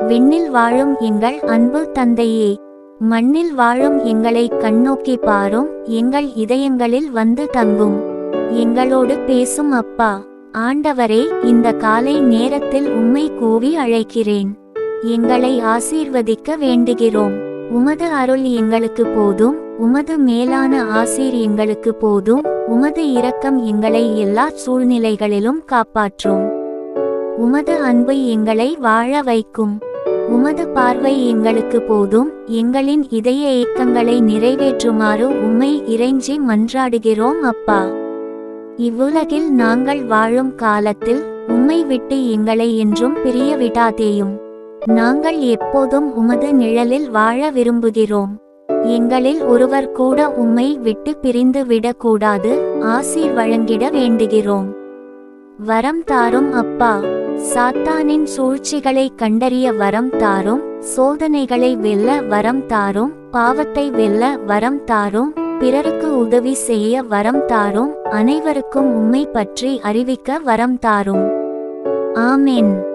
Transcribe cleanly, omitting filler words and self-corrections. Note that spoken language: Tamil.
விண்ணில் வாழும் எங்கள் அன்பு தந்தையே, மண்ணில் வாழும் எங்களை கண்ணோக்கி பாரும். எங்கள் இதயங்களில் வந்து தங்கும். எங்களோடு பேசும் அப்பா. ஆண்டவரே, இந்த காலை நேரத்தில் உம்மை கூவி அழைக்கிறேன். எங்களை ஆசீர்வதிக்க வேண்டுகிறோம். உமது அருள் எங்களுக்கு போதும். உமது மேலான ஆசீர் எங்களுக்கு போதும். உமது இரக்கம் எங்களை எல்லா சூழ்நிலைகளிலும் காப்பாற்றும். உமது அன்பு எங்களை வாழ வைக்கும். உமது பார்வை எங்களுக்கு போதும். எங்களின் இதய ஏக்கங்களை நிறைவேற்றுமாறு உம்மை இறைஞ்சி மன்றாடுகிறோம் அப்பா. இவ்வுலகில் நாங்கள் வாழும் காலத்தில் உம்மை விட்டு எங்களை என்றும் பிரிய விடாதேயும். நாங்கள் எப்போதும் உமது நிழலில் வாழ விரும்புகிறோம். எங்களில் ஒருவர் கூட உம்மை விட்டு பிரிந்து விடக்கூடாது. ஆசீர் வழங்கிட வேண்டுகிறோம். வரம் தாரும் அப்பா. சாத்தானின் சூழ்ச்சிகளை கண்டறிய வரம் தாரும். சோதனைகளை வெல்ல வரம் தாரும். பாவத்தை வெல்ல வரம் தாரும். பிறருக்கு உதவி செய்ய வரம் தாரும். அனைவருக்கும் உம்மை பற்றி அறிவிக்க வரம் தாரும். ஆமென்.